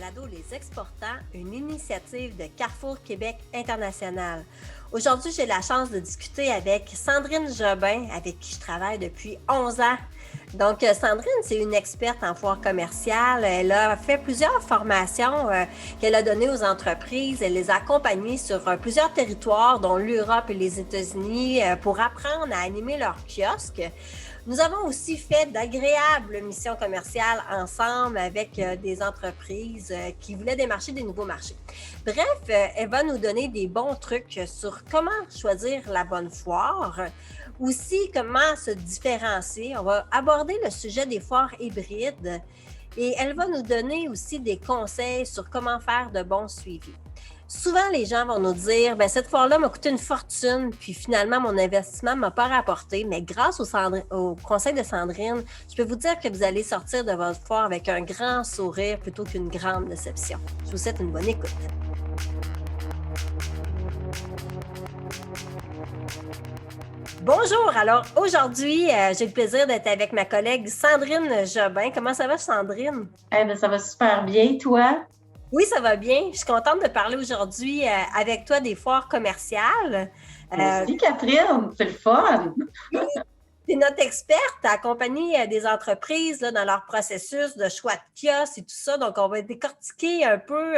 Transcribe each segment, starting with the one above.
balado Les Exportants, une initiative de Carrefour Québec International. Aujourd'hui, j'ai la chance de discuter avec Sandrine Jobin, avec qui je travaille depuis 11 ans. Donc, Sandrine, c'est une experte en foire commerciale. Elle a fait plusieurs formations qu'elle a données aux entreprises. Elle les a accompagnées sur plusieurs territoires, dont l'Europe et les États-Unis, pour apprendre à animer leurs kiosques. Nous avons aussi fait d'agréables missions commerciales ensemble avec des entreprises qui voulaient démarcher des nouveaux marchés. Bref, elle va nous donner des bons trucs sur comment choisir la bonne foire, aussi comment se différencier. On va aborder le sujet des foires hybrides et elle va nous donner aussi des conseils sur comment faire de bons suivis. Souvent, les gens vont nous dire « cette foire-là m'a coûté une fortune, puis finalement, mon investissement ne m'a pas rapporté. » Mais grâce au conseil de Sandrine, je peux vous dire que vous allez sortir de votre foire avec un grand sourire plutôt qu'une grande déception. Je vous souhaite une bonne écoute. Bonjour! Alors, aujourd'hui, j'ai le plaisir d'être avec ma collègue Sandrine Jobin. Comment ça va, Sandrine? Ça va super bien, toi? Oui, ça va bien. Je suis contente de parler aujourd'hui avec toi des foires commerciales. Merci, Catherine. C'est le fun. Tu es notre experte à accompagner des entreprises là, dans leur processus de choix de kiosque et tout ça. Donc, on va décortiquer un peu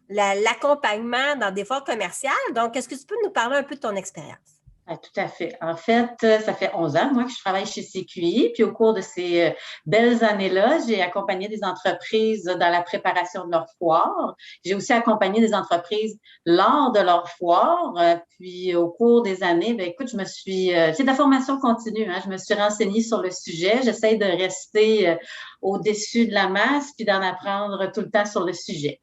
l'accompagnement dans des foires commerciales. Donc, est-ce que tu peux nous parler un peu de ton expérience? Tout à fait. En fait, ça fait 11 ans, moi, que je travaille chez CQI. Puis, au cours de ces belles années-là, j'ai accompagné des entreprises dans la préparation de leur foire. J'ai aussi accompagné des entreprises lors de leur foire. Puis, au cours des années, écoute, c'est de la formation continue. Je me suis renseignée sur le sujet. J'essaie de rester au-dessus de la masse puis d'en apprendre tout le temps sur le sujet.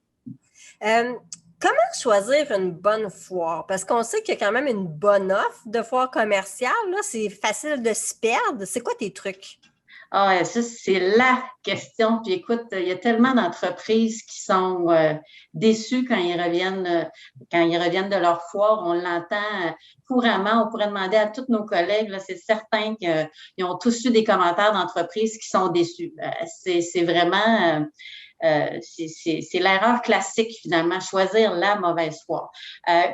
Comment choisir une bonne foire? Parce qu'on sait qu'il y a quand même une bonne offre de foire commerciale. Là, c'est facile de s'y perdre. C'est quoi tes trucs? Ça, c'est la question. Puis écoute, il y a tellement d'entreprises qui sont déçues quand ils reviennent de leur foire. On l'entend couramment. On pourrait demander à tous nos collègues, là, c'est certain qu'ils ont tous eu des commentaires d'entreprises qui sont déçues. C'est vraiment... c'est l'erreur classique, finalement, choisir la mauvaise foire.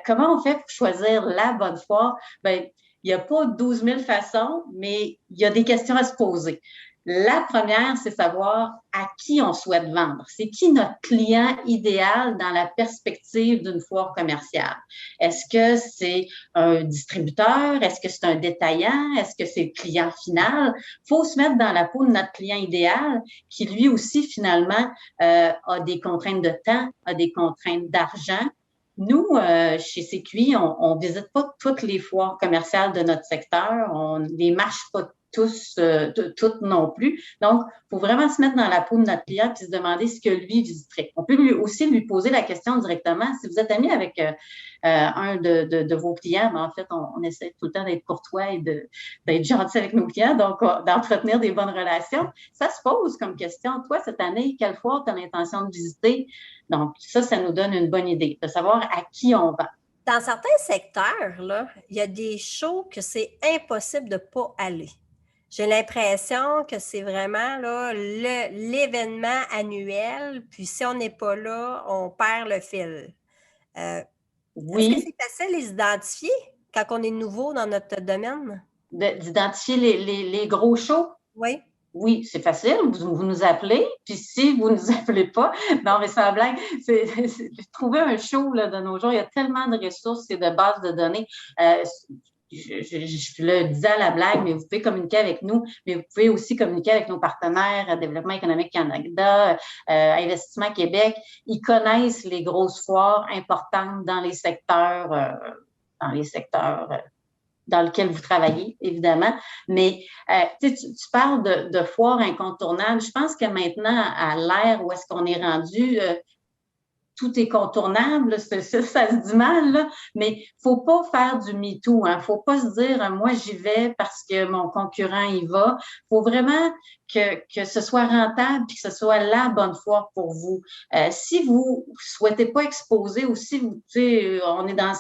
Comment on fait pour choisir la bonne foire? Il n'y a pas 12 000 façons, mais il y a des questions à se poser. La première, c'est savoir à qui on souhaite vendre. C'est qui notre client idéal dans la perspective d'une foire commerciale? Est-ce que c'est un distributeur? Est-ce que c'est un détaillant? Est-ce que c'est le client final? Il faut se mettre dans la peau de notre client idéal qui, lui aussi, finalement, a des contraintes de temps, a des contraintes d'argent. Nous, chez CQI, on ne visite pas toutes les foires commerciales de notre secteur. On ne les marche pas toutes non plus. Donc, il faut vraiment se mettre dans la peau de notre client et se demander ce que lui visiterait. On peut aussi lui poser la question directement. Si vous êtes ami avec un de vos clients, en fait, on essaie tout le temps d'être courtois et d'être gentil avec nos clients, donc d'entretenir des bonnes relations. Ça se pose comme question. Toi, cette année, quelle foire tu as l'intention de visiter? Donc, ça nous donne une bonne idée de savoir à qui on va. Dans certains secteurs, là, il y a des shows que c'est impossible de ne pas aller. J'ai l'impression que c'est vraiment là, l'événement annuel, puis si on n'est pas là, on perd le fil. Oui. Est-ce que c'est facile de les identifier quand on est nouveau dans notre domaine? D'identifier les gros shows? Oui. Oui, c'est facile. Vous nous appelez. Puis si vous ne nous appelez pas, non, mais sans blague, trouver un show là, de nos jours, il y a tellement de ressources et de bases de données. Je le disais à la blague, mais vous pouvez communiquer avec nous, mais vous pouvez aussi communiquer avec nos partenaires, Développement économique Canada, Investissement Québec. Ils connaissent les grosses foires importantes dans les secteurs dans lesquels vous travaillez, évidemment. Mais tu parles de foires incontournables. Je pense que maintenant, à l'ère où est-ce qu'on est rendu, tout est contournable, ça se dit mal, là, mais il ne faut pas faire du MeToo. Il ne faut pas se dire « moi, j'y vais parce que mon concurrent y va ». Il faut vraiment que ce soit rentable et que ce soit la bonne foire pour vous. Si vous ne souhaitez pas exposer ou si vous, on est dans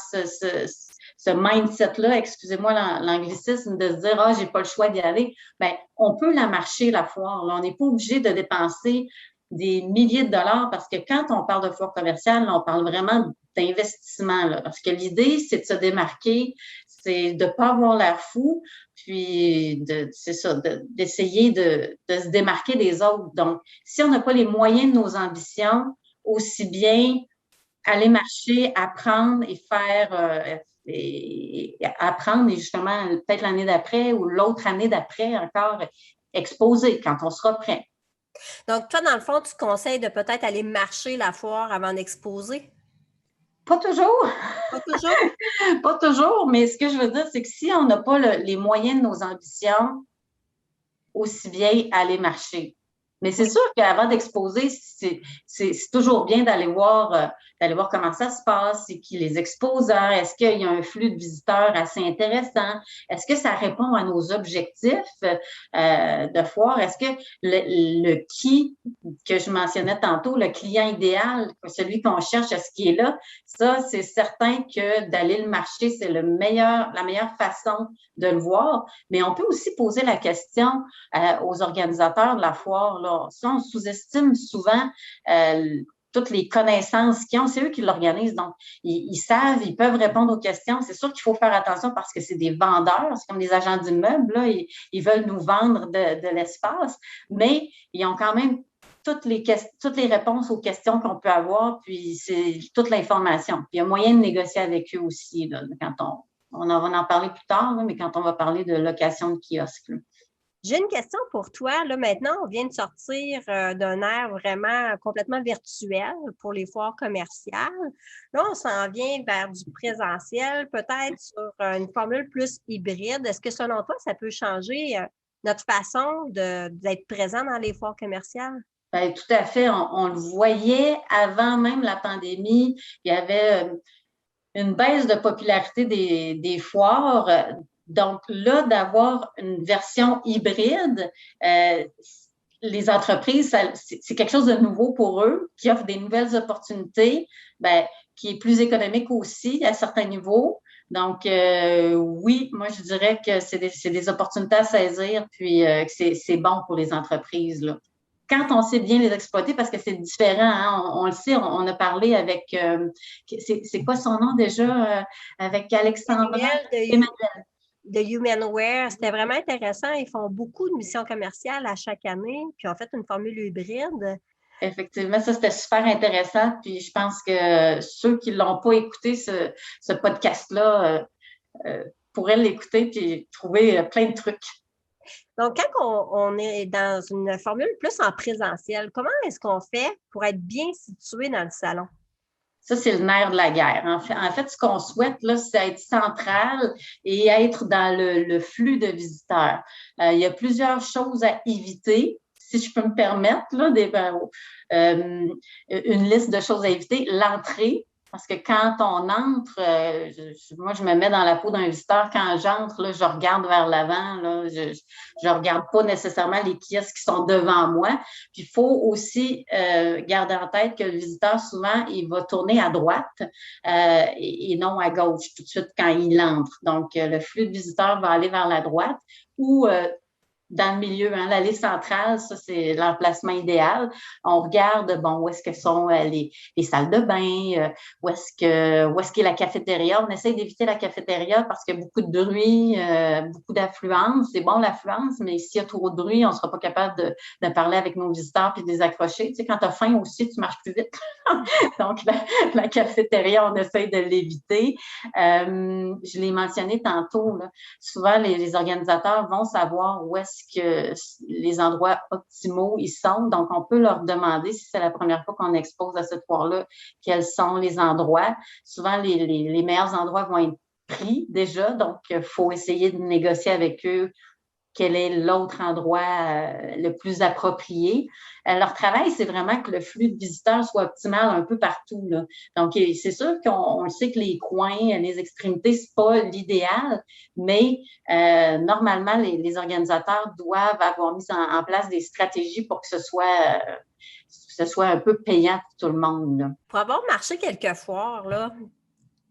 ce mindset-là, excusez-moi l'anglicisme, de se dire « ah, j'ai pas le choix d'y aller », bien, on peut la marcher, la foire. Là. On n'est pas obligé de dépenser des milliers de dollars parce que quand on parle de foire commerciale, on parle vraiment d'investissement, là, parce que l'idée, c'est de se démarquer, c'est de ne pas avoir l'air fou, puis c'est ça, d'essayer de se démarquer des autres. Donc, si on n'a pas les moyens de nos ambitions, aussi bien aller marcher, apprendre et faire et apprendre et justement peut-être l'année d'après ou l'autre année d'après encore exposer quand on sera prêt. Donc, toi, dans le fond, tu conseilles de peut-être aller marcher la foire avant d'exposer? Pas toujours. Pas toujours? Pas toujours, mais ce que je veux dire, c'est que si on n'a pas les moyens de nos ambitions, aussi bien aller marcher. Mais c'est sûr qu'avant d'exposer, c'est toujours bien d'aller voir comment ça se passe, c'est qui les exposants, est-ce qu'il y a un flux de visiteurs assez intéressant, est-ce que ça répond à nos objectifs de foire, est-ce que le qui que je mentionnais tantôt, le client idéal, celui qu'on cherche, est-ce qu'il est là, ça, c'est certain que d'aller le marcher, c'est la meilleure façon de le voir. Mais on peut aussi poser la question aux organisateurs de la foire. Là. Ça, on sous-estime souvent toutes les connaissances qu'ils ont. C'est eux qui l'organisent. Donc, ils savent, ils peuvent répondre aux questions. C'est sûr qu'il faut faire attention parce que c'est des vendeurs. C'est comme des agents d'immeubles. Là. Ils veulent nous vendre de l'espace, mais ils ont quand même toutes les réponses aux questions qu'on peut avoir, puis c'est toute l'information. Puis il y a moyen de négocier avec eux aussi, là, quand on va en parler plus tard, là, mais quand on va parler de location de kiosque. Là. J'ai une question pour toi. Là, maintenant, on vient de sortir d'un ère vraiment complètement virtuel pour les foires commerciales. Là, on s'en vient vers du présentiel, peut-être sur une formule plus hybride. Est-ce que selon toi, ça peut changer notre façon d'être présent dans les foires commerciales? Bien, tout à fait. On le voyait avant même la pandémie. Il y avait une baisse de popularité des foires. Donc là, d'avoir une version hybride, les entreprises, c'est quelque chose de nouveau pour eux, qui offre des nouvelles opportunités, bien, qui est plus économique aussi à certains niveaux. Donc, oui, moi, je dirais que c'est des opportunités à saisir, puis que c'est bon pour les entreprises, là. Quand on sait bien les exploiter, parce que c'est différent, hein, on le sait, on a parlé avec, c'est quoi son nom déjà, avec Alexandra? De Humanware. C'était vraiment intéressant. Ils font beaucoup de missions commerciales à chaque année, puis ont fait une formule hybride. Effectivement, ça, c'était super intéressant. Puis je pense que ceux qui ne l'ont pas écouté, ce podcast-là, pourraient l'écouter puis trouver plein de trucs. Donc, quand on est dans une formule plus en présentiel, comment est-ce qu'on fait pour être bien situé dans le salon? Ça, c'est le nerf de la guerre. En fait, ce qu'on souhaite, là, c'est être central et être dans le flux de visiteurs. Il y a plusieurs choses à éviter, si je peux me permettre, là, une liste de choses à éviter. L'entrée, parce que quand on entre, moi, je me mets dans la peau d'un visiteur. Quand j'entre, là, je regarde vers l'avant. Là, je regarde pas nécessairement les kiosques qui sont devant moi. Puis, il faut aussi garder en tête que le visiteur, souvent, il va tourner à droite et non à gauche tout de suite quand il entre. Donc, le flux de visiteurs va aller vers la droite ou dans le milieu, hein, l'allée centrale, ça, c'est l'emplacement idéal. On regarde, bon, où est-ce que sont les salles de bain, où est-ce qu'est la cafétéria. On essaie d'éviter la cafétéria parce qu'il y a beaucoup de bruit, beaucoup d'affluence. C'est bon, l'affluence, mais s'il y a trop de bruit, on ne sera pas capable de parler avec nos visiteurs puis de les accrocher. Tu sais, quand tu as faim aussi, tu marches plus vite. Donc, la cafétéria, on essaie de l'éviter. Je l'ai mentionné tantôt, là. Souvent, les organisateurs vont savoir où est-ce que les endroits optimaux ils sont. Donc, on peut leur demander, si c'est la première fois qu'on expose à cette foire-là, quels sont les endroits. Souvent, les meilleurs endroits vont être pris déjà. Donc, il faut essayer de négocier avec eux quel est l'autre endroit le plus approprié. Leur travail, c'est vraiment que le flux de visiteurs soit optimal un peu partout, là. Donc, c'est sûr qu'on sait que les coins, les extrémités, c'est pas l'idéal, mais normalement, les organisateurs doivent avoir mis en place des stratégies pour que ce soit un peu payant pour tout le monde, là. Pour avoir marché quelques foires, là,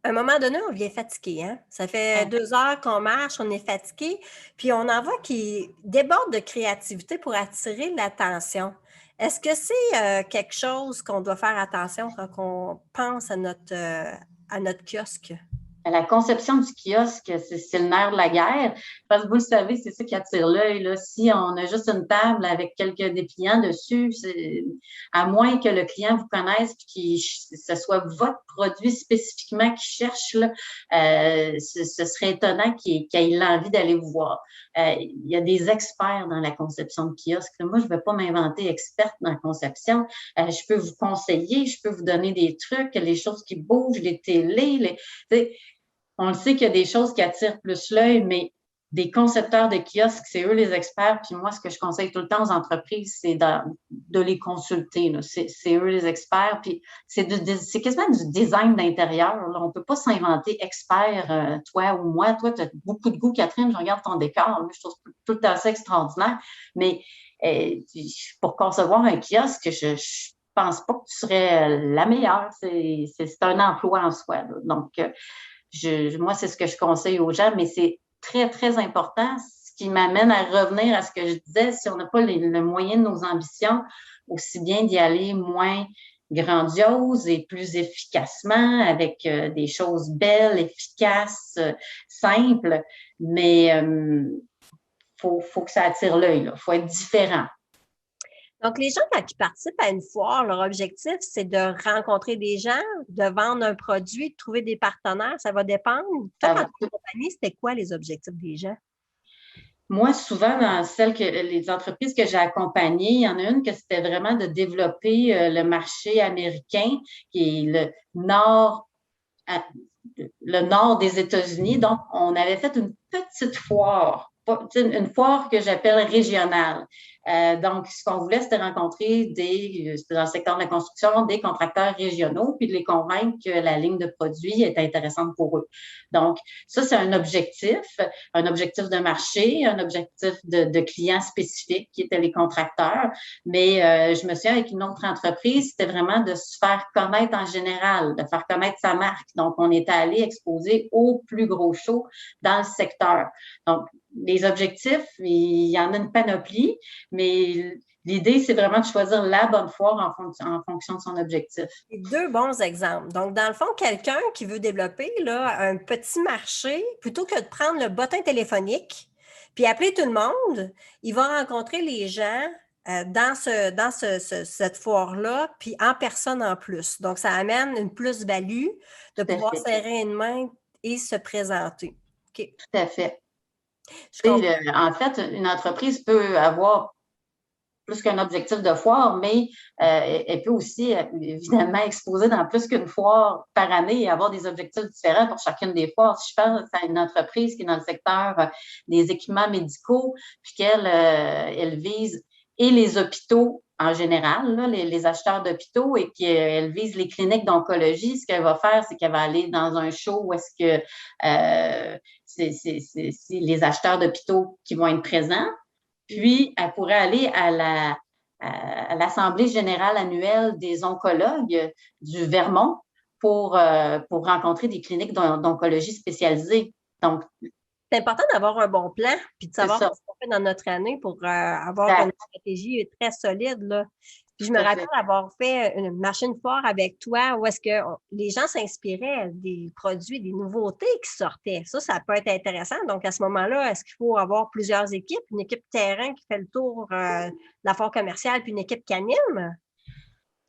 À un moment donné, on vient fatigué, hein? Ça fait Ouais. 2 heures qu'on marche, on est fatigué, puis on en voit qui débordent de créativité pour attirer l'attention. Est-ce que c'est, quelque chose qu'on doit faire attention quand on pense à notre kiosque? La conception du kiosque, c'est le nerf de la guerre. Parce que vous le savez, c'est ça qui attire l'œil, là. Si on a juste une table avec quelques dépliants dessus, à moins que le client vous connaisse et que ce soit votre produit spécifiquement qu'il cherche, là, ce serait étonnant qu'il ait l'envie d'aller vous voir. Il y a des experts dans la conception de kiosque. Moi, je ne vais pas m'inventer experte dans la conception. Je peux vous conseiller, je peux vous donner des trucs, les choses qui bougent, les télés, on le sait qu'il y a des choses qui attirent plus l'œil, mais des concepteurs de kiosques, c'est eux les experts. Puis moi, ce que je conseille tout le temps aux entreprises, c'est de les consulter. C'est eux les experts. Puis c'est quasiment du design d'intérieur. On ne peut pas s'inventer expert, toi ou moi. Toi, tu as beaucoup de goût, Catherine. Je regarde ton décor. Je trouve tout le temps ça extraordinaire. Mais pour concevoir un kiosque, je pense pas que tu serais la meilleure. C'est un emploi en soi. Là. Donc, moi, c'est ce que je conseille aux gens, mais c'est très, très important, ce qui m'amène à revenir à ce que je disais, si on n'a pas le moyen de nos ambitions, aussi bien d'y aller moins grandiose et plus efficacement, avec des choses belles, efficaces, simples, mais faut que ça attire l'œil, il faut être différent. Donc, les gens, quand ils participent à une foire, leur objectif, c'est de rencontrer des gens, de vendre un produit, de trouver des partenaires, ça va dépendre. Toi, quand tu es compagnie, c'était quoi les objectifs des gens? Moi, souvent, dans les entreprises que j'ai accompagnées, il y en a une que c'était vraiment de développer le marché américain, qui est le nord des États-Unis. Donc, on avait fait une petite foire, une foire que j'appelle régionale. Donc, ce qu'on voulait, c'était rencontrer c'était dans le secteur de la construction, des contracteurs régionaux, puis de les convaincre que la ligne de produits est intéressante pour eux. Donc, ça, c'est un objectif de marché, un objectif de clients spécifiques qui étaient les contracteurs. Mais je me souviens, avec une autre entreprise, c'était vraiment de se faire connaître en général, de faire connaître sa marque. Donc, on était allé exposer au plus gros show dans le secteur. Donc, les objectifs, il y en a une panoplie, mais l'idée, c'est vraiment de choisir la bonne foire en fonction de son objectif. C'est deux bons exemples. Donc, dans le fond, quelqu'un qui veut développer là, un petit marché, plutôt que de prendre le bottin téléphonique puis appeler tout le monde, il va rencontrer les gens dans cette foire-là, puis en personne en plus. Donc, ça amène une plus-value de pouvoir serrer une main et se présenter. Okay. Tout à fait. En fait, une entreprise peut avoir plus qu'un objectif de foire, mais elle peut aussi, évidemment, exposer dans plus qu'une foire par année et avoir des objectifs différents pour chacune des foires. Si je pense à une entreprise qui est dans le secteur des équipements médicaux, puis qu'elle elle vise et les hôpitaux en général, là, les acheteurs d'hôpitaux, et qu'elle vise les cliniques d'oncologie, ce qu'elle va faire, c'est qu'elle va aller dans un show où est-ce que c'est les acheteurs d'hôpitaux qui vont être présents. Puis, elle pourrait aller à l'Assemblée générale annuelle des oncologues du Vermont pour rencontrer des cliniques d'oncologie spécialisées. Donc, c'est important d'avoir un bon plan puis de savoir ce qu'on fait dans notre année pour avoir une stratégie très solide. Là. Puis je me rappelle avoir fait une machine foire avec toi où est-ce que les gens s'inspiraient des produits, des nouveautés qui sortaient. Ça peut être intéressant. Donc, à ce moment-là, est-ce qu'il faut avoir plusieurs équipes, une équipe terrain qui fait le tour de la foire commerciale puis une équipe qui anime?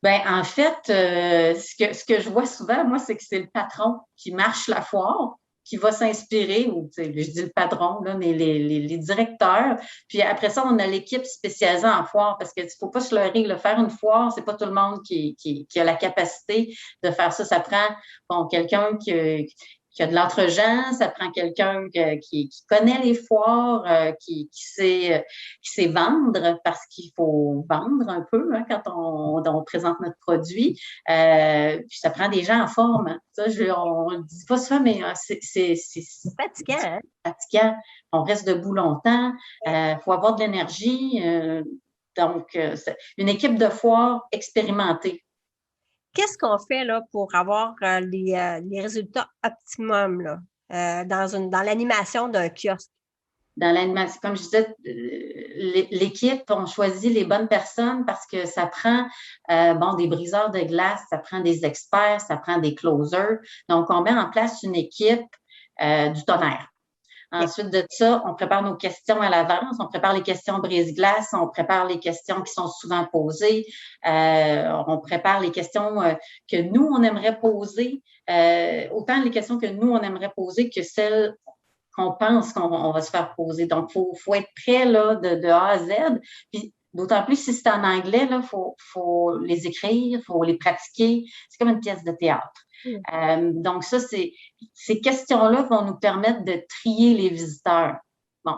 Ben, en fait, ce que je vois souvent, moi, c'est que c'est le patron qui marche la foire, qui va s'inspirer, ou je dis le patron, là, mais les directeurs. Puis après ça, on a l'équipe spécialisée en foire, parce qu'il ne faut pas se leurrer, faire une foire, c'est pas tout le monde qui a la capacité de faire ça. Ça prend quelqu'un qui a de l'entre-gens, ça prend quelqu'un qui connaît les foires, qui sait vendre, parce qu'il faut vendre un peu quand on présente notre produit. Puis ça prend des gens en forme. Hein. Ça, on ne le dit pas souvent, mais c'est fatigant. Hein? Fatigant. On reste debout longtemps. Faut avoir de l'énergie. Donc, une équipe de foire expérimentée. qu'est-ce qu'on fait là, pour avoir les résultats optimum là, dans l'animation d'un kiosque? Dans l'animation, comme je disais, l'équipe, on choisit les bonnes personnes parce que ça prend des briseurs de glace, ça prend des experts, ça prend des closers. Donc, on met en place une équipe du tonnerre. Ensuite de ça, on prépare nos questions à l'avance, on prépare les questions brise-glace, on prépare les questions qui sont souvent posées, on prépare les questions que nous, on aimerait poser, autant les questions que nous, on aimerait poser que celles qu'on pense qu'on va se faire poser. Donc, faut être prêt là, de A à Z. Puis, d'autant plus si c'est en anglais, il faut les écrire, il faut les pratiquer. C'est comme une pièce de théâtre. Donc, ça, ces questions-là vont nous permettre de trier les visiteurs. Bon,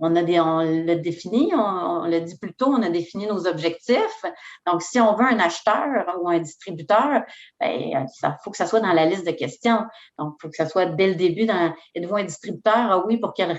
on l'a défini, on l'a dit plus tôt, on a défini nos objectifs. Donc, si on veut un acheteur ou un distributeur, il faut que ça soit dans la liste de questions. Donc, il faut que ça soit dès le début êtes-vous un distributeur? Ah oui, pour quelle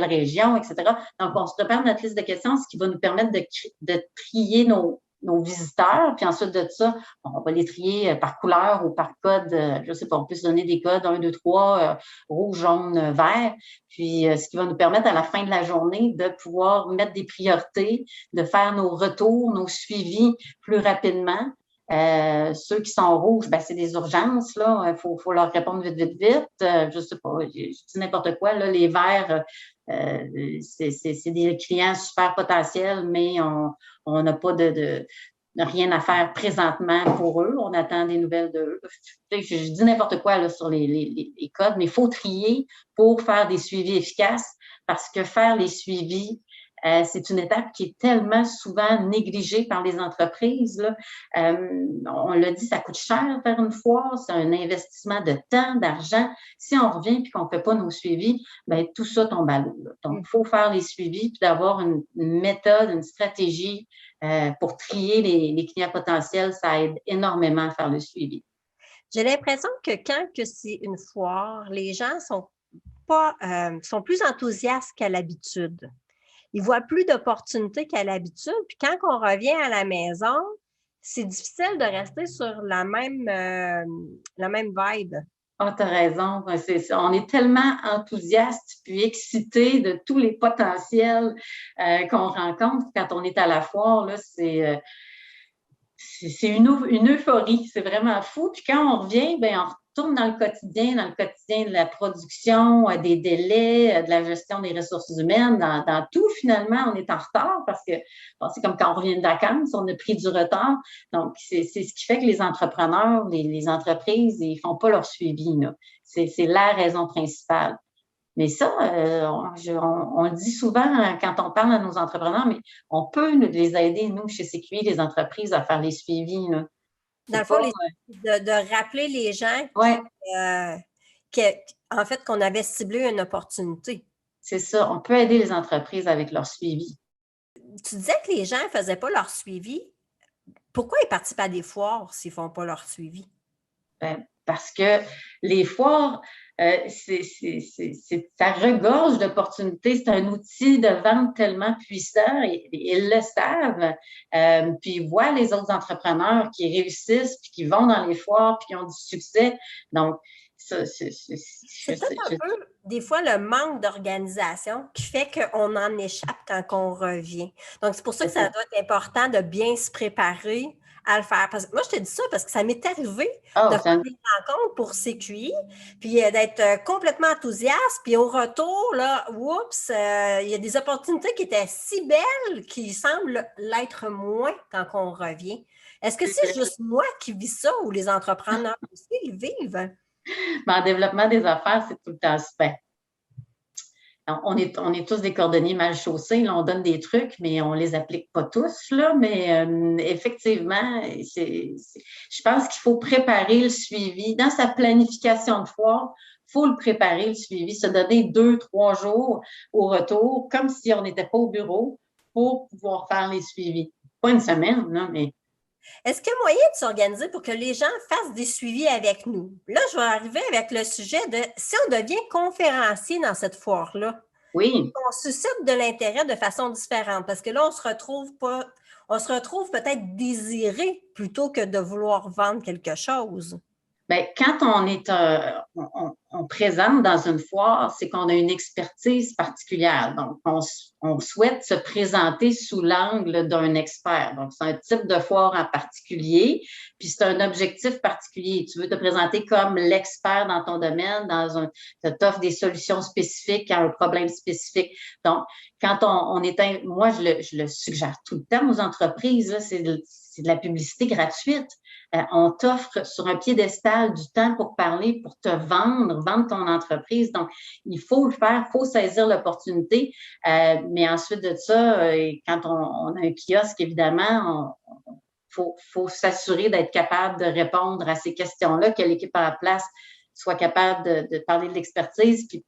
région, etc. Donc, on se prépare notre liste de questions, ce qui va nous permettre de trier nos visiteurs, puis ensuite de ça, on va les trier par couleur ou par code. Je ne sais pas, on peut se donner des codes 1, 2, 3, rouge, jaune, vert. Puis, ce qui va nous permettre à la fin de la journée de pouvoir mettre des priorités, de faire nos retours, nos suivis plus rapidement. Ceux qui sont rouges, c'est des urgences, là. Faut leur répondre vite, vite, vite. Je sais pas, je dis n'importe quoi, là. Les verts, c'est des clients super potentiels, mais on n'a pas de rien à faire présentement pour eux. On attend des nouvelles d'eux. Je dis n'importe quoi là, sur les codes, mais il faut trier pour faire des suivis efficaces parce que faire les suivis, c'est une étape qui est tellement souvent négligée par les entreprises. Là. On l'a dit, ça coûte cher faire une foire, c'est un investissement de temps, d'argent. Si on revient et qu'on ne fait pas nos suivis, tout ça tombe à l'eau. Donc, il faut faire les suivis puis d'avoir une méthode, une stratégie pour trier les clients potentiels. Ça aide énormément à faire le suivi. J'ai l'impression que quand que c'est une foire, les gens sont plus enthousiastes qu'à l'habitude. Ils voient plus d'opportunités qu'à l'habitude. Puis quand on revient à la maison, c'est difficile de rester sur la même vibe. Ah, tu as raison. On est tellement enthousiaste puis excité de tous les potentiels qu'on rencontre quand on est à la foire. Là, c'est une euphorie. C'est vraiment fou. Puis quand on revient, on retourne dans le quotidien de la production, des délais, de la gestion des ressources humaines, dans tout, finalement, on est en retard parce que c'est comme quand on revient de vacances, on a pris du retard. Donc, c'est ce qui fait que les entrepreneurs, les entreprises, ils font pas leur suivi. Là. C'est la raison principale. Mais ça, on le dit souvent quand on parle à nos entrepreneurs, mais on peut les aider, nous, chez CQI, les entreprises, à faire les suivis. Là. Dans le fond, de rappeler les gens en fait, qu'on avait ciblé une opportunité. C'est ça. On peut aider les entreprises avec leur suivi. Tu disais que les gens ne faisaient pas leur suivi. Pourquoi ils participent à des foires s'ils ne font pas leur suivi? Parce que les foires, ça regorge d'opportunités. C'est un outil de vente tellement puissant et ils le savent. Puis ils voient les autres entrepreneurs qui réussissent, puis qui vont dans les foires, puis qui ont du succès. Donc, c'est peut-être un peu, des fois, le manque d'organisation qui fait qu'on en échappe quand on revient. Donc, c'est pour ça que ça doit être important de bien se préparer à le faire. Parce que moi, je te dis ça parce que ça m'est arrivé de faire des rencontres pour CQI, puis d'être complètement enthousiaste, puis au retour, là, il y a des opportunités qui étaient si belles qui semblent l'être moins quand on revient. Est-ce que c'est juste moi qui vis ça ou les entrepreneurs aussi, ils vivent? Mais en développement des affaires, c'est tout le temps super. On est tous des cordonniers mal chaussés. Là, on donne des trucs, mais on ne les applique pas tous. Là, mais effectivement, je pense qu'il faut préparer le suivi. Dans sa planification de foire, il faut le préparer, le suivi, se donner 2, 3 jours au retour, comme si on n'était pas au bureau, pour pouvoir faire les suivis. Pas une semaine, là, mais... Est-ce qu'il y a moyen de s'organiser pour que les gens fassent des suivis avec nous? Là, je vais arriver avec le sujet de si on devient conférencier dans cette foire-là, oui. on suscite de l'intérêt de façon différente parce que là, on se retrouve pas, on se retrouve peut-être désiré plutôt que de vouloir vendre quelque chose. Bien, quand on présente dans une foire, c'est qu'on a une expertise particulière. Donc, on souhaite se présenter sous l'angle d'un expert. Donc, c'est un type de foire en particulier, puis c'est un objectif particulier. Tu veux te présenter comme l'expert dans ton domaine, tu offres des solutions spécifiques à un problème spécifique. Donc, quand moi, je le suggère tout le temps aux entreprises, là, c'est de la publicité gratuite. On t'offre sur un piédestal du temps pour parler, pour te vendre ton entreprise. Donc, il faut le faire, il faut saisir l'opportunité. Mais ensuite de ça, quand on a un kiosque, évidemment, faut s'assurer d'être capable de répondre à ces questions-là, que l'équipe à la place soit capable de parler de l'expertise, puis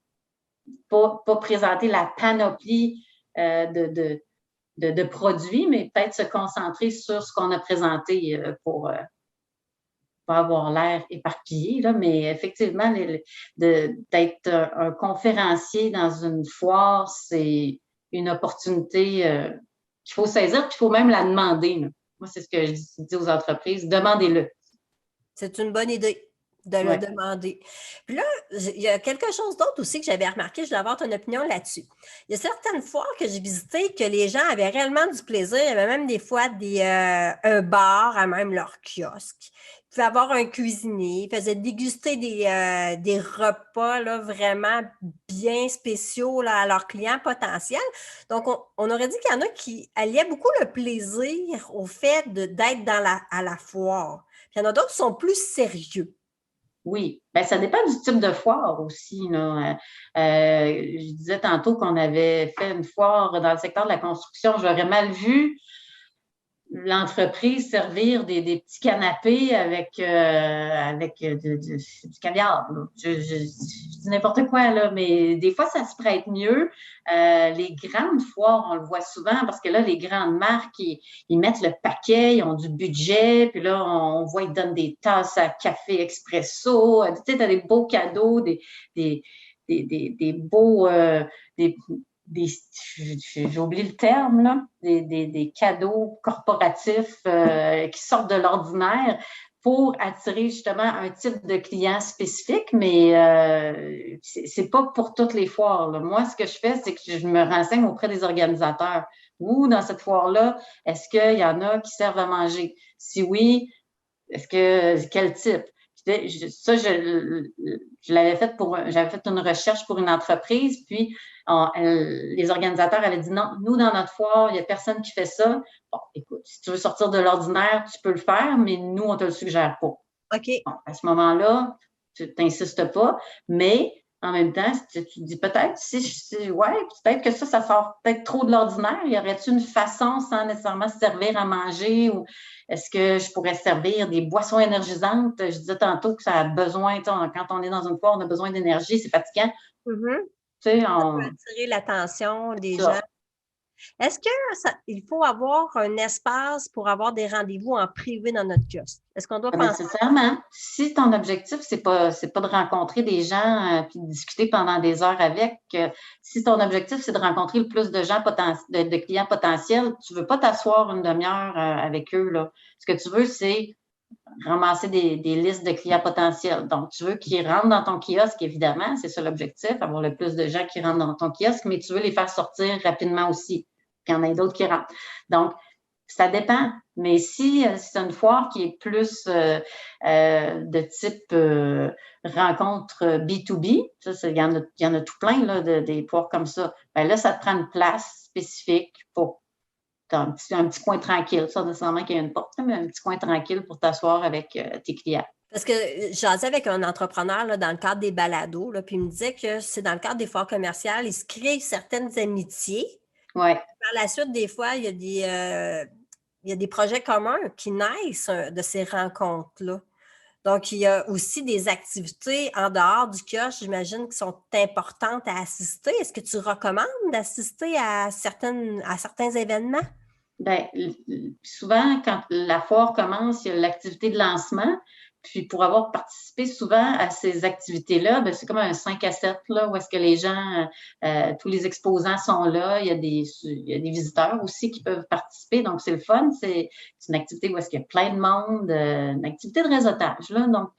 pas présenter la panoplie de produits, mais peut-être se concentrer sur ce qu'on a présenté pour pas avoir l'air éparpillé, là, mais effectivement, d'être un conférencier dans une foire, c'est une opportunité qu'il faut saisir, puis il faut même la demander. Là. Moi, c'est ce que je dis aux entreprises, demandez-le. C'est une bonne idée de le demander. Puis là, il y a quelque chose d'autre aussi que j'avais remarqué, je voulais avoir ton opinion là-dessus. Il y a certaines foires que j'ai visitées que les gens avaient réellement du plaisir. Il y avait même des fois un bar à même leur kiosque. Ils pouvaient avoir un cuisinier, ils faisaient déguster des repas là, vraiment bien spéciaux là, à leurs clients potentiels. Donc, on aurait dit qu'il y en a qui alliaient beaucoup le plaisir au fait d'être à la foire. Puis il y en a d'autres qui sont plus sérieux. Oui, bien, ça dépend du type de foire aussi. Là. Je disais tantôt qu'on avait fait une foire dans le secteur de la construction. J'aurais mal vu l'entreprise servir des petits canapés avec du caviar. Je dis n'importe quoi, là, mais des fois, ça se prête mieux. Les grandes foires, on le voit souvent parce que là, les grandes marques, ils mettent le paquet, ils ont du budget, puis là, on voit, ils donnent des tasses à café expresso. Tu sais, tu as des beaux cadeaux, des beaux... j'ai oublié le terme, là, des cadeaux corporatifs qui sortent de l'ordinaire pour attirer justement un type de client spécifique, mais c'est pas pour toutes les foires. Là. Moi, ce que je fais, c'est que je me renseigne auprès des organisateurs. Ou dans cette foire-là, est-ce qu'il y en a qui servent à manger? Si oui, quel type? Ça, je l'avais fait j'avais fait une recherche pour une entreprise, puis les organisateurs avaient dit non, nous, dans notre foire, il n'y a personne qui fait ça. Bon, écoute, si tu veux sortir de l'ordinaire, tu peux le faire, mais nous, on ne te le suggère pas. OK. Bon, à ce moment-là, tu n'insistes pas, mais en même temps, tu te dis peut-être, peut-être que ça sort peut-être trop de l'ordinaire. Y aurait-il une façon sans nécessairement se servir à manger ou est-ce que je pourrais servir des boissons énergisantes? Je disais tantôt que ça a besoin, quand on est dans une foire, on a besoin d'énergie, c'est fatigant. Mm-hmm. Ça peut attirer l'attention des gens. Est-ce qu'il faut avoir un espace pour avoir des rendez-vous en privé dans notre kiosque? Est-ce qu'on doit penser? Nécessairement. Si ton objectif, c'est pas de rencontrer des gens puis de discuter pendant des heures avec, si ton objectif, c'est de rencontrer le plus de gens de clients potentiels, tu veux pas t'asseoir une demi-heure avec eux, là. Ce que tu veux, c'est ramasser des listes de clients potentiels. Donc, tu veux qu'ils rentrent dans ton kiosque, évidemment, c'est ça l'objectif, avoir le plus de gens qui rentrent dans ton kiosque, mais tu veux les faire sortir rapidement aussi, qu'il y en ait d'autres qui rentrent. Donc, ça dépend. Mais si c'est une foire qui est plus de type rencontre B2B, il y en a tout plein là, des foires comme ça, bien là, ça te prend une place spécifique pour un petit coin tranquille, sans nécessairement qu'il y ait une porte, mais un petit coin tranquille pour t'asseoir avec tes clients. Parce que j'en avec un entrepreneur là, dans le cadre des balados, là, puis il me disait que c'est dans le cadre des foires commerciales, il se crée certaines amitiés. Ouais. Par la suite, des fois, il y a des projets communs qui naissent de ces rencontres-là. Donc, il y a aussi des activités en dehors du kiosque, j'imagine, qui sont importantes à assister. Est-ce que tu recommandes d'assister à certains événements? Bien, souvent, quand la foire commence, il y a l'activité de lancement. Puis pour avoir participé souvent à ces activités-là, ben c'est comme un 5 à 7, là, où est-ce que les gens, tous les exposants sont là. Il y a des visiteurs aussi qui peuvent participer. Donc, c'est le fun. C'est une activité où est-ce qu'il y a plein de monde, une activité de réseautage, là. Donc,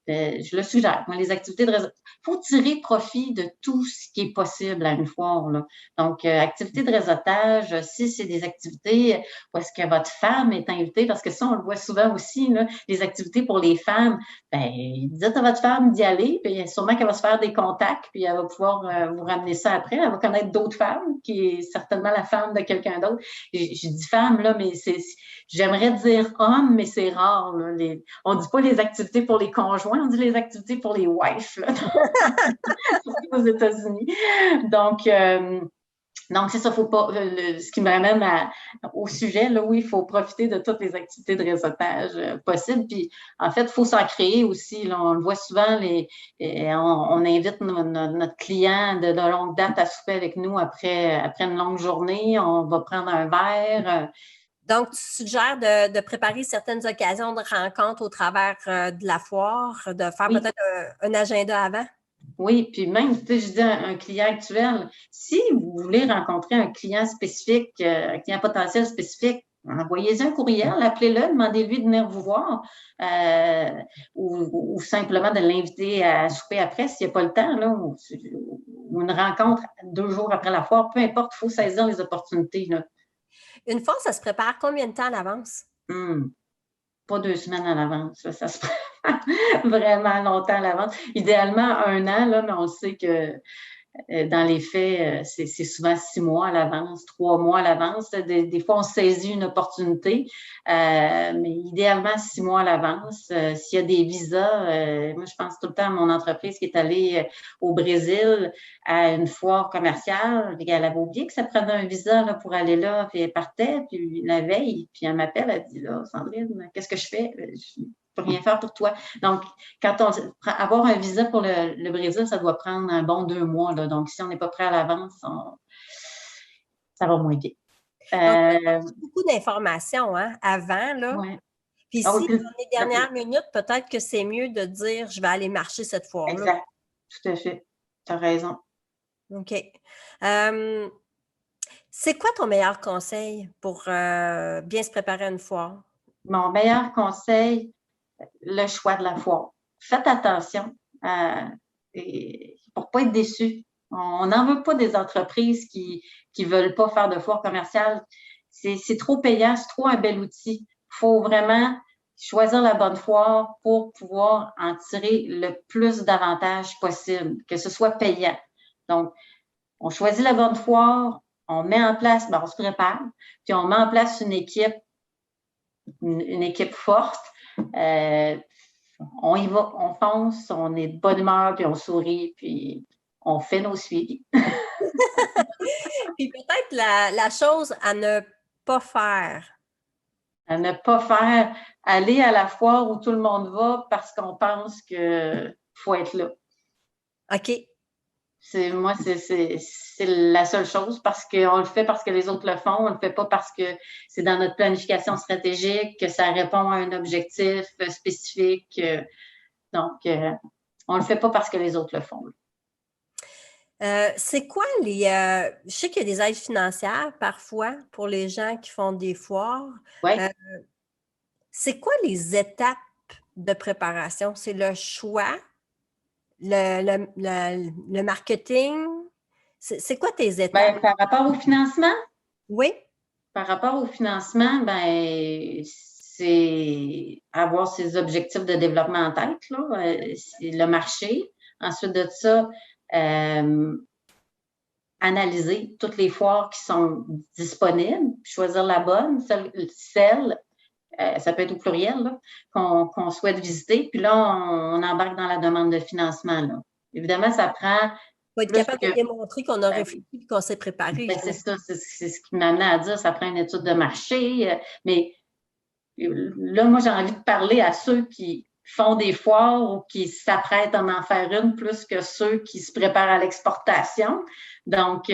je le suggère. Moi, les activités de réseautage, il faut tirer profit de tout ce qui est possible à une foire, là. Donc, activités de réseautage, si c'est des activités où est-ce que votre femme est invitée, parce que ça, on le voit souvent aussi, là, les activités pour les femmes, ben, dites à votre femme d'y aller, puis sûrement qu'elle va se faire des contacts, puis elle va pouvoir vous ramener ça après. Elle va connaître d'autres femmes, qui est certainement la femme de quelqu'un d'autre. Je dis femme, là, mais j'aimerais dire homme, mais c'est rare, là. On dit pas les activités pour les conjoints, on dit les activités pour les wives, là. Surtout aux États-Unis. Donc, c'est ça, faut pas. Ce qui me ramène au sujet, là, oui, il faut profiter de toutes les activités de réseautage possibles. Puis, en fait, il faut s'en créer aussi. Là, on le voit souvent, on invite notre client de longue date à souper avec nous après une longue journée. On va prendre un verre. Donc, tu suggères de préparer certaines occasions de rencontres au travers de la foire, de faire Oui. peut-être un agenda avant? Oui, puis même, tu sais, je dis un client actuel, si vous voulez rencontrer un client spécifique, un client potentiel spécifique, envoyez-y un courriel, appelez-le, demandez-lui de venir vous voir ou simplement de l'inviter à souper après s'il n'y a pas le temps, là, ou une rencontre 2 jours après la foire, peu importe, il faut saisir les opportunités, là. Une foire, ça se prépare combien de temps à l'avance? Pas 2 semaines à l'avance, ça se prépare vraiment longtemps à l'avance. Idéalement, 1 an, là, mais on sait que dans les faits, c'est souvent 6 mois à l'avance, 3 mois à l'avance. Des fois, on saisit une opportunité, mais idéalement 6 mois à l'avance. S'il y a des visas, moi, je pense tout le temps à mon entreprise qui est allée au Brésil à une foire commerciale. Elle avait oublié que ça prenait un visa là, pour aller là, puis elle partait, puis la veille, puis elle m'appelle, elle dit là, Sandrine, qu'est-ce que je fais? Je peux rien faire pour toi. Donc, avoir un visa pour le Brésil, ça doit prendre un bon 2 mois. Là. Donc, si on n'est pas prêt à l'avance, ça va moins bien. Donc, beaucoup d'informations avant, là. Ouais. Puis si dans les dernières minutes, peut-être que c'est mieux de dire je vais aller marcher cette foire-là. Exact. Tout à fait. Tu as raison. OK. C'est quoi ton meilleur conseil pour bien se préparer à une foire? Mon meilleur conseil, le choix de la foire. Faites attention pour ne pas être déçu. On n'en veut pas des entreprises qui ne veulent pas faire de foire commerciale. C'est trop payant, c'est trop un bel outil. Il faut vraiment choisir la bonne foire pour pouvoir en tirer le plus d'avantages possible, que ce soit payant. Donc, on choisit la bonne foire, on met en place, on se prépare, puis on met en place une équipe forte. On y va, on fonce, on est de bonne humeur, puis on sourit, puis on fait nos suivis. Puis peut-être la chose à ne pas faire. À ne pas faire, aller à la foire où tout le monde va parce qu'on pense qu'il faut être là. OK. Moi, c'est la seule chose parce qu'on le fait parce que les autres le font. On le fait pas parce que c'est dans notre planification stratégique, que ça répond à un objectif spécifique. Donc, on le fait pas parce que les autres le font. C'est quoi je sais qu'il y a des aides financières parfois pour les gens qui font des foires. Oui. C'est quoi les étapes de préparation? C'est le choix, le marketing? C'est quoi tes étapes? Par rapport au financement? Oui. Par rapport au financement, c'est avoir ses objectifs de développement en tête, là. C'est le marché. Ensuite de ça, analyser toutes les foires qui sont disponibles, choisir la bonne, celle ça peut être au pluriel, qu'on souhaite visiter. Puis là, on embarque dans la demande de financement. Là. Évidemment, ça prend... Il faut être capable de démontrer qu'on a réfléchi et qu'on s'est préparé. C'est ça, c'est ce qui m'amenait à dire, ça prend une étude de marché. Mais là, moi, j'ai envie de parler à ceux qui font des foires ou qui s'apprêtent à en faire une plus que ceux qui se préparent à l'exportation. Donc,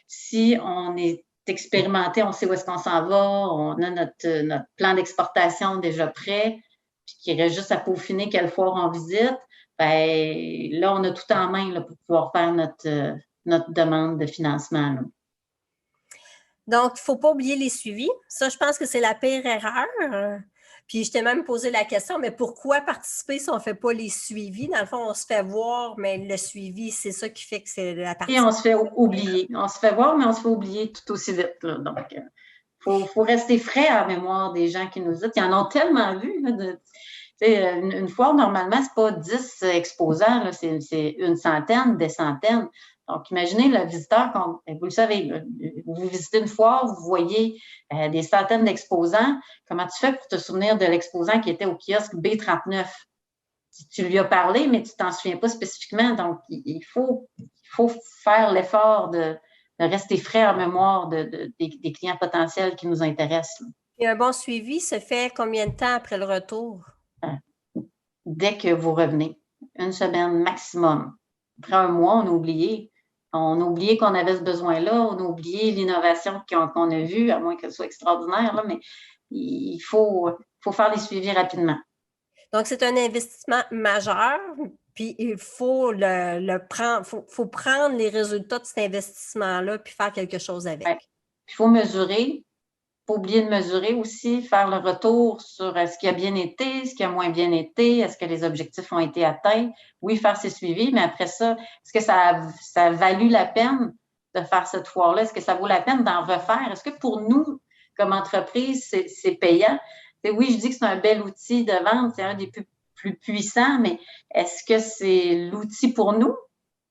si on est expérimenté, on sait où est-ce qu'on s'en va, on a notre plan d'exportation déjà prêt, puis qu'il reste juste à peaufiner quelle foire on visite, ben là, on a tout en main là, pour pouvoir faire notre demande de financement. Là. Donc, il ne faut pas oublier les suivis. Ça, je pense que c'est la pire erreur. Puis, je t'ai même posé la question, mais pourquoi participer si on ne fait pas les suivis? Dans le fond, on se fait voir, mais le suivi, c'est ça qui fait que c'est la partie. Et on se fait oublier. On se fait voir, mais on se fait oublier tout aussi vite. Là. Donc, faut rester frais en mémoire des gens qui nous disent. Ils en ont tellement vu. Là, une foire, normalement, c'est pas 10 exposants, là, c'est une centaine, des centaines. Donc, imaginez le visiteur, vous le savez, vous visitez une foire, vous voyez des centaines d'exposants. Comment tu fais pour te souvenir de l'exposant qui était au kiosque B39? Tu lui as parlé, mais tu t'en souviens pas spécifiquement. Donc, il faut faire l'effort de rester frais en mémoire des clients potentiels qui nous intéressent. Et un bon suivi se fait combien de temps après le retour? Dès que vous revenez. Une semaine maximum. Après un mois, on a oublié. On a oublié qu'on avait ce besoin-là. On a oublié l'innovation qu'on a vue, à moins qu'elle soit extraordinaire, là, mais il faut faire les suivis rapidement. Donc, c'est un investissement majeur, puis il faut faut prendre les résultats de cet investissement-là puis faire quelque chose avec. Ouais. Il faut mesurer. Il ne faut pas oublier de mesurer aussi, faire le retour sur ce qui a bien été, ce qui a moins bien été, est-ce que les objectifs ont été atteints. Oui, faire ses suivis, mais après ça, est-ce que ça a valu la peine de faire cette foire-là? Est-ce que ça vaut la peine d'en refaire? Est-ce que pour nous, comme entreprise, c'est payant? Et oui, je dis que c'est un bel outil de vente, c'est un des plus puissants, mais est-ce que c'est l'outil pour nous?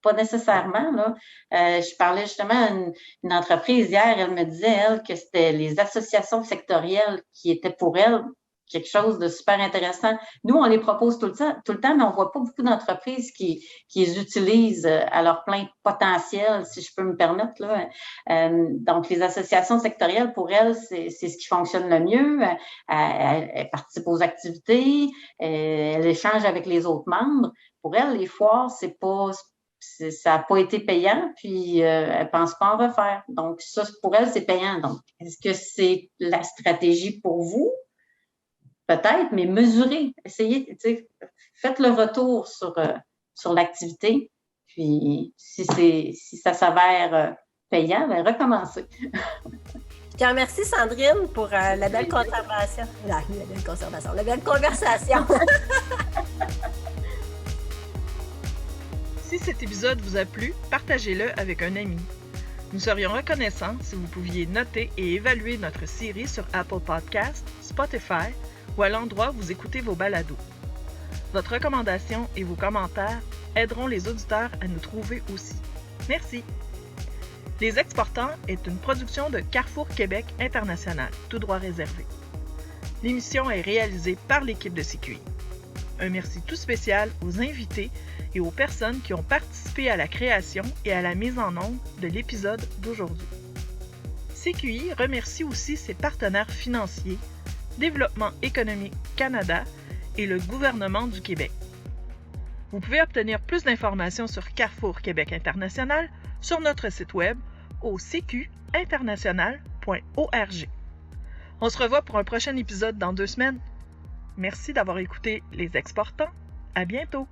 Pas nécessairement. Là. Je parlais justement à une entreprise hier, elle me disait, elle, que c'était les associations sectorielles qui étaient pour elle quelque chose de super intéressant. Nous, on les propose tout le temps, mais on ne voit pas beaucoup d'entreprises qui les utilisent à leur plein potentiel, si je peux me permettre. Là. Donc, les associations sectorielles, pour elles, c'est ce qui fonctionne le mieux. Elles participent aux activités, elles échangent avec les autres membres. Pour elles, les foires, ça n'a pas été payant, puis elle ne pense pas en refaire. Donc, ça, pour elle, c'est payant. Donc, est-ce que c'est la stratégie pour vous? Peut-être, mais mesurez. Essayez, faites le retour sur l'activité. Puis, si ça s'avère payant, bien, recommencez. Je te remercie, Sandrine, pour la belle conservation. La belle conversation. Si cet épisode vous a plu, partagez-le avec un ami. Nous serions reconnaissants si vous pouviez noter et évaluer notre série sur Apple Podcasts, Spotify ou à l'endroit où vous écoutez vos balados. Votre recommandation et vos commentaires aideront les auditeurs à nous trouver aussi. Merci! Les Exportants est une production de Carrefour Québec International, tout droit réservé. L'émission est réalisée par l'équipe de CQI. Un merci tout spécial aux invités et aux personnes qui ont participé à la création et à la mise en onde de l'épisode d'aujourd'hui. CQI remercie aussi ses partenaires financiers, Développement économique Canada et le gouvernement du Québec. Vous pouvez obtenir plus d'informations sur Carrefour Québec International sur notre site web au cqinternational.org. On se revoit pour un prochain épisode dans 2 semaines. Merci d'avoir écouté Les Exportants. À bientôt!